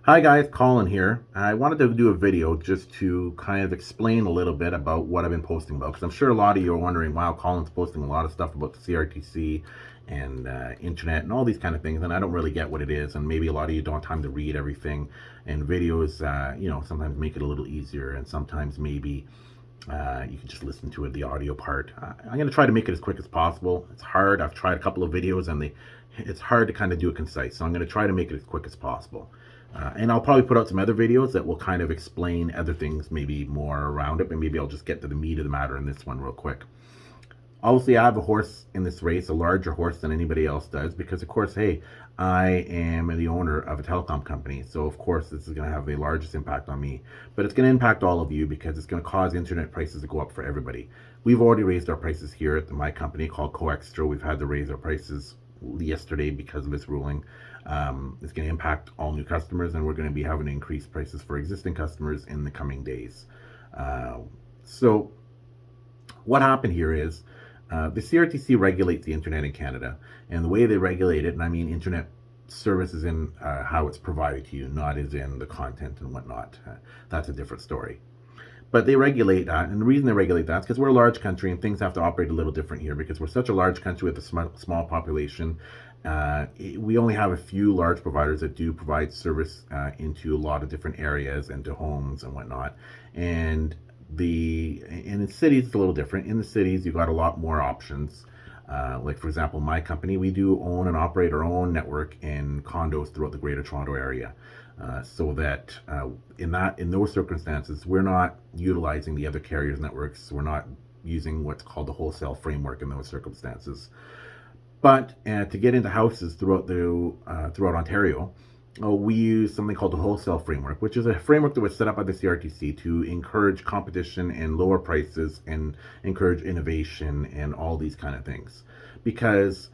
Hi guys, Colin here. I wanted to do a video just to kind of explain a little bit about what I've been posting about, because I'm sure a lot of you are wondering, wow, Colin's posting a lot of stuff about the CRTC and internet and all these kind of things, and I don't really get what it is, and maybe a lot of you don't have time to read everything, and videos, sometimes make it a little easier, and sometimes maybe you can just listen to it, the audio part. I'm going to try to make it as quick as possible. It's hard. I've tried a couple of videos and it's hard to kind of do it concise. So I'm going to try to make it as quick as possible. And I'll probably put out some other videos that will kind of explain other things, maybe more around it, but maybe I'll just get to the meat of the matter in this one real quick. Obviously, I have a horse in this race, a larger horse than anybody else does, because of course, hey, I am the owner of a telecom company, so of course this is going to have the largest impact on me. But it's going to impact all of you because it's going to cause internet prices to go up for everybody. We've already raised our prices here at my company called CoExtra. We've had to raise our prices yesterday because of this ruling. It's going to impact all new customers, and we're going to be having to increase prices for existing customers in the coming days. So what happened here is the CRTC regulates the internet in Canada, and the way they regulate it, and I mean internet services in how it's provided to you, not as in the content and whatnot. That's a different story. But they regulate that, and the reason they regulate that is because we're a large country and things have to operate a little different here because we're such a large country with a small population. We only have a few large providers that do provide service into a lot of different areas and to homes and whatnot. And in the cities it's a little different. In the cities you've got a lot more options. Like for example, my company, we do own and operate our own network in condos throughout the Greater Toronto area. So that in those circumstances, we're not utilizing the other carriers' networks. We're not using what's called the wholesale framework in those circumstances. But to get into houses throughout Ontario, we use something called the wholesale framework, which is a framework that was set up by the CRTC to encourage competition and lower prices and encourage innovation and all these kind of things. Because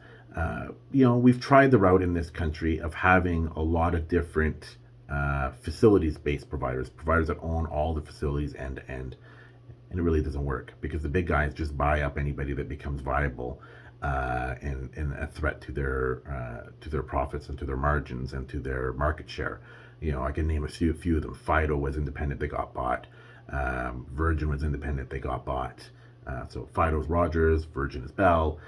we've tried the route in this country of having a lot of different facilities-based providers that own all the facilities end to end, and it really doesn't work because the big guys just buy up anybody that becomes viable and a threat to their profits and to their margins and to their market share. I can name a few of them. Fido was independent, they got bought. Virgin was independent, they got bought. So Fido's Rogers, Virgin is Bell.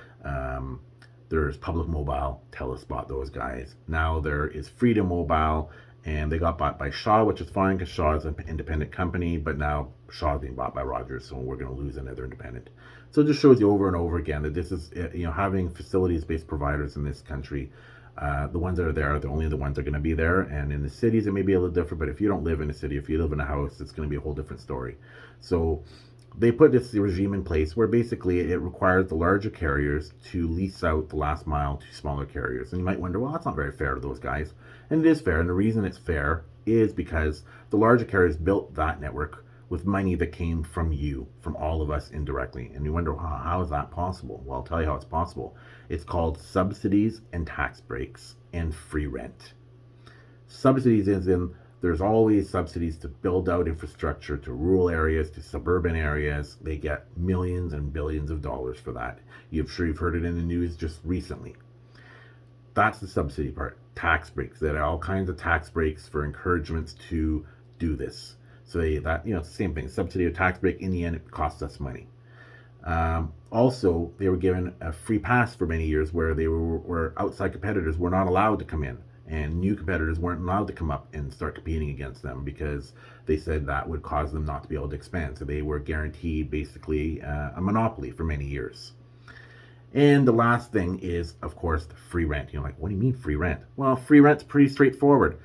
There's Public Mobile, TELUS bought those guys. Now there is Freedom Mobile, and they got bought by Shaw, which is fine because Shaw is an independent company, but now Shaw is being bought by Rogers, so we're going to lose another independent. So it just shows you over and over again that this is, having facilities-based providers in this country, the ones that are there are only the ones that are going to be there, and in the cities it may be a little different, but if you don't live in a city, if you live in a house, it's going to be a whole different story. So they put this regime in place where basically it requires the larger carriers to lease out the last mile to smaller carriers. And you might wonder, well, that's not very fair to those guys. And it is fair. And the reason it's fair is because the larger carriers built that network with money that came from you, from all of us indirectly. And you wonder, how is that possible? Well, I'll tell you how it's possible. It's called subsidies and tax breaks and free rent. Subsidies is in there's always subsidies to build out infrastructure to rural areas, to suburban areas. They get millions and billions of dollars for that. You've heard it in the news just recently. That's the subsidy part. Tax breaks. There are all kinds of tax breaks for encouragements to do this. So it's the same thing. Subsidy or tax break. In the end, it costs us money. Also, they were given a free pass for many years where where outside competitors were not allowed to come in, and new competitors weren't allowed to come up and start competing against them because they said that would cause them not to be able to expand. So they were guaranteed basically a monopoly for many years. And the last thing is, of course, the free rent. You're like, what do you mean free rent? Well, free rent's pretty straightforward.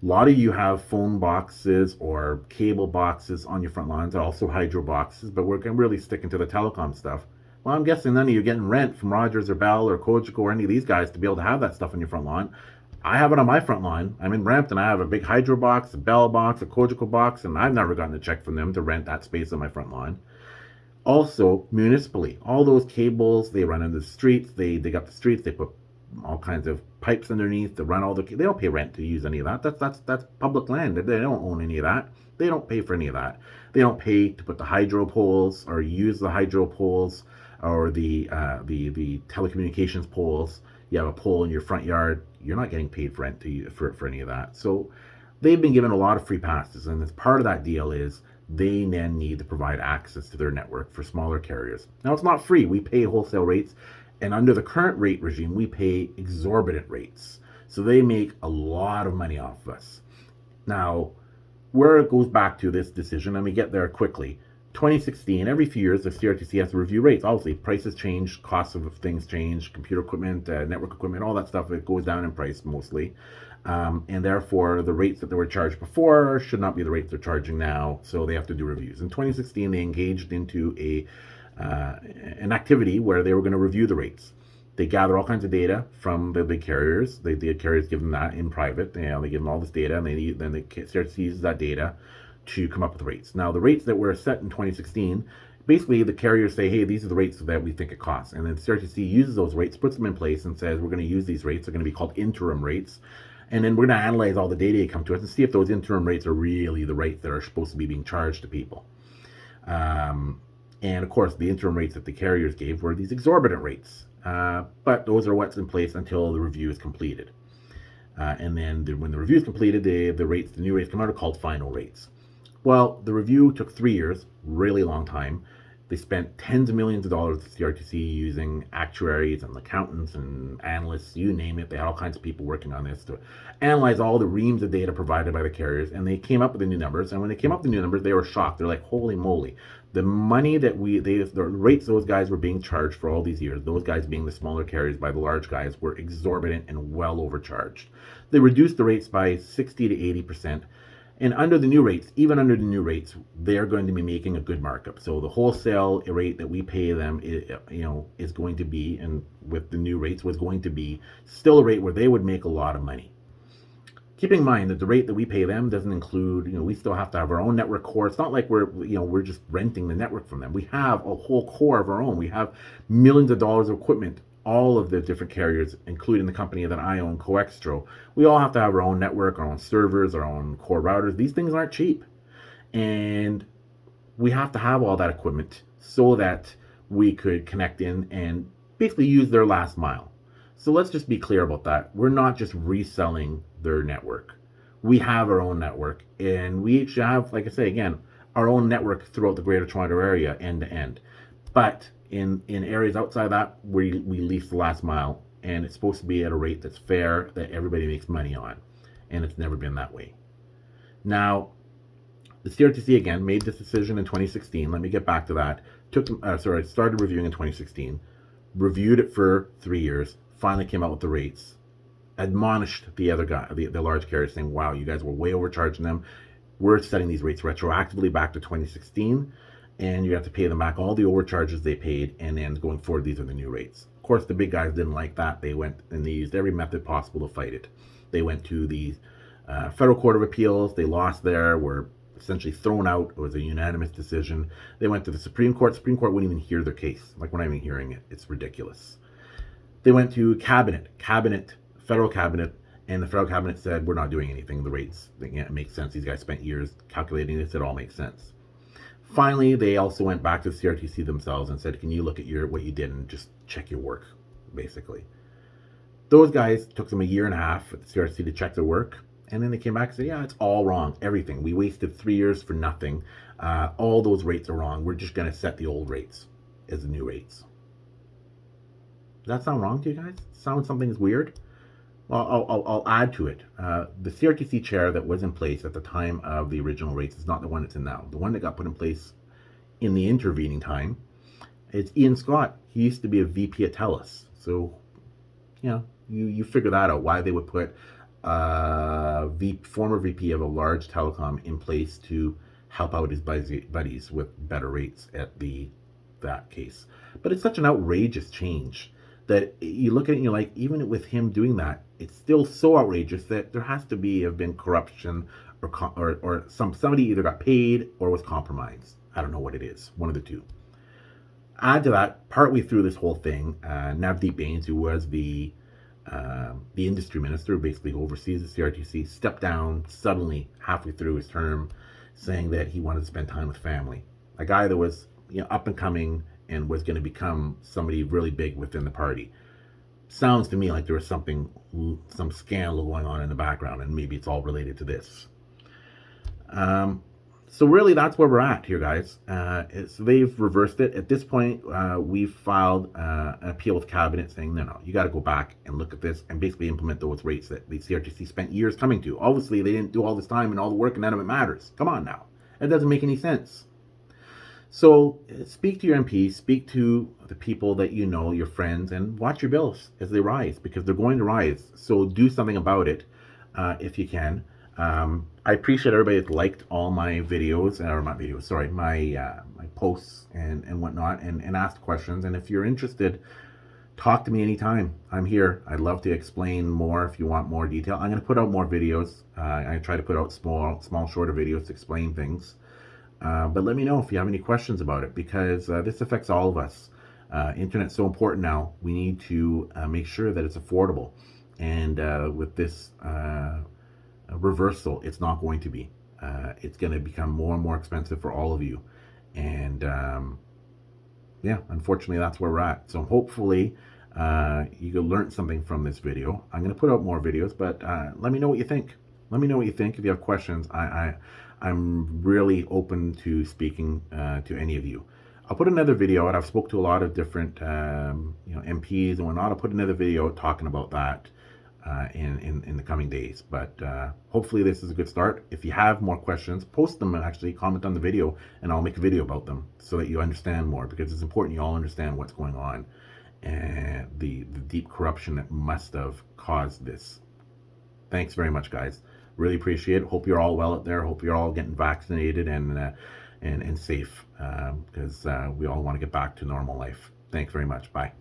A lot of you have phone boxes or cable boxes on your front lines, also hydro boxes, but we're really sticking to the telecom stuff. Well, I'm guessing none of you are getting rent from Rogers or Bell or Cogeco or any of these guys to be able to have that stuff on your front lawn. I have it on my front lawn. I'm in Brampton. I have a big hydro box, a Bell box, a Cogeco box, and I've never gotten a check from them to rent that space on my front lawn. Also, municipally, all those cables, they run in the streets, they dig up the streets, they put all kinds of pipes underneath to run they don't pay rent to use any of that. That's public land. They don't own any of that. They don't pay for any of that. They don't pay to put the hydro poles or use the hydro poles or the telecommunications poles. You have a pole in your front yard, you're not getting paid for rent for any of that. So they've been given a lot of free passes, and as part of that deal is they then need to provide access to their network for smaller carriers. Now, it's not free. We pay wholesale rates, and under the current rate regime, we pay exorbitant rates. So they make a lot of money off of us. Now, where it goes back to this decision, let me get there quickly. 2016, every few years, the CRTC has to review rates. Obviously, prices change, costs of things change, computer equipment, network equipment, all that stuff, it goes down in price mostly. And therefore, the rates that they were charged before should not be the rates they're charging now, so they have to do reviews. In 2016, they engaged into an activity where they were going to review the rates. They gather all kinds of data from the big carriers. The carriers give them that in private. They give them all this data, and then the CRTC uses that data to come up with rates. Now, the rates that were set in 2016, basically the carriers say, hey, these are the rates that we think it costs. And then CRTC uses those rates, puts them in place, and says, we're going to use these rates. They're going to be called interim rates. And then we're going to analyze all the data that come to us and see if those interim rates are really the rates that are supposed to be being charged to people. And of course, the interim rates that the carriers gave were these exorbitant rates. But those are what's in place until the review is completed. And then when the review is completed, the new rates come out are called final rates. Well, the review took 3 years, really long time. They spent tens of millions of dollars at CRTC using actuaries and accountants and analysts, you name it. They had all kinds of people working on this to analyze all the reams of data provided by the carriers, and they came up with the new numbers. And when they came up with the new numbers, they were shocked. They're like, holy moly. The money that the rates those guys were being charged for all these years, those guys being the smaller carriers by the large guys, were exorbitant and well overcharged. They reduced the rates by 60 to 80%. And under the new rates, even under the new rates, they're going to be making a good markup. So the wholesale rate that we pay them, is going to be, and with the new rates, was going to be still a rate where they would make a lot of money. Keeping in mind that the rate that we pay them doesn't include, we still have to have our own network core. It's not like we're just renting the network from them. We have a whole core of our own. We have millions of dollars of equipment. All of the different carriers, including the company that I own, Coextro, we all have to have our own network, our own servers, our own core routers. These things aren't cheap. And we have to have all that equipment so that we could connect in and basically use their last mile. So let's just be clear about that. We're not just reselling their network. We have our own network, and we actually have, like I say again, our own network throughout the Greater Toronto area, end to end. But in areas outside that, we lease the last mile, and it's supposed to be at a rate that's fair, that everybody makes money on, and it's never been that way. Now, the CRTC again made this decision in 2016. Let me get back to that. Started reviewing in 2016, reviewed it for 3 years, finally came out with the rates, admonished the other guy, the large carriers, saying, wow, you guys were way overcharging them. We're setting these rates retroactively back to 2016. And you have to pay them back all the overcharges they paid, and then going forward, these are the new rates. Of course, the big guys didn't like that. They went and they used every method possible to fight it. They went to the Federal Court of Appeals. They lost there, were essentially thrown out. It was a unanimous decision. They went to the Supreme Court. Supreme Court wouldn't even hear their case. Like, we're not even hearing it. It's ridiculous. They went to federal cabinet, and the federal cabinet said, we're not doing anything. The rates, it makes sense. These guys spent years calculating this. It all makes sense. Finally, they also went back to the CRTC themselves and said, can you look at what you did and just check your work, basically. Those guys took them a year and a half at the CRTC to check their work, and then they came back and said, yeah, it's all wrong, everything. We wasted 3 years for nothing. All those rates are wrong. We're just going to set the old rates as the new rates. Does that sound wrong to you guys? Sound something's weird? Well, I'll add to it. The CRTC chair that was in place at the time of the original rates is not the one that's in now. The one that got put in place in the intervening time is Ian Scott. He used to be a VP at TELUS. So, you figure that out, why they would put former VP of a large telecom in place to help out his buddies with better rates at that case. But it's such an outrageous change that you look at it and you're like, even with him doing that, it's still so outrageous that there has to have been corruption or somebody either got paid or was compromised. I don't know what it is, one of the two. Add to that, partway through this whole thing, Navdeep Bains, who was the industry minister, basically oversees the CRTC, stepped down suddenly halfway through his term, saying that he wanted to spend time with family. A guy that was up and coming and was going to become somebody really big within the party. sounds to me like there was some scandal going on in the background, and maybe it's all related to this. So really, that's where we're at here, guys. So they've reversed it. At this point, we've filed an appeal with Cabinet saying, no, you got to go back and look at this and basically implement those rates that the CRTC spent years coming to. Obviously, they didn't do all this time and all the work, and none of it matters. Come on now. That doesn't make any sense. So speak to your MPs, speak to the people that you know, your friends, and watch your bills as they rise, because they're going to rise. So do something about it if you can. I appreciate everybody that liked all my videos, or not videos, sorry, my posts and whatnot, and asked questions. And if you're interested, talk to me anytime. I'm here. I'd love to explain more if you want more detail. I'm going to put out more videos. I try to put out small, shorter videos to explain things. But let me know if you have any questions about it, because this affects all of us. Internet's so important now. We need to make sure that it's affordable. And with this reversal, it's not going to be. It's going to become more and more expensive for all of you. And yeah, unfortunately, that's where we're at. So hopefully you can learn something from this video. I'm going to put out more videos, but let me know what you think. Let me know what you think. If you have questions, I'm really open to speaking to any of you. I'll put another video out. I've spoke to a lot of different MPs and whatnot. I'll put another video talking about that in the coming days. But hopefully this is a good start. If you have more questions, post them and actually comment on the video, and I'll make a video about them so that you understand more, because it's important you all understand what's going on and the deep corruption that must have caused this. Thanks very much, guys. Really appreciate it. Hope you're all well out there. Hope you're all getting vaccinated and safe, because we all want to get back to normal life. Thanks very much. Bye.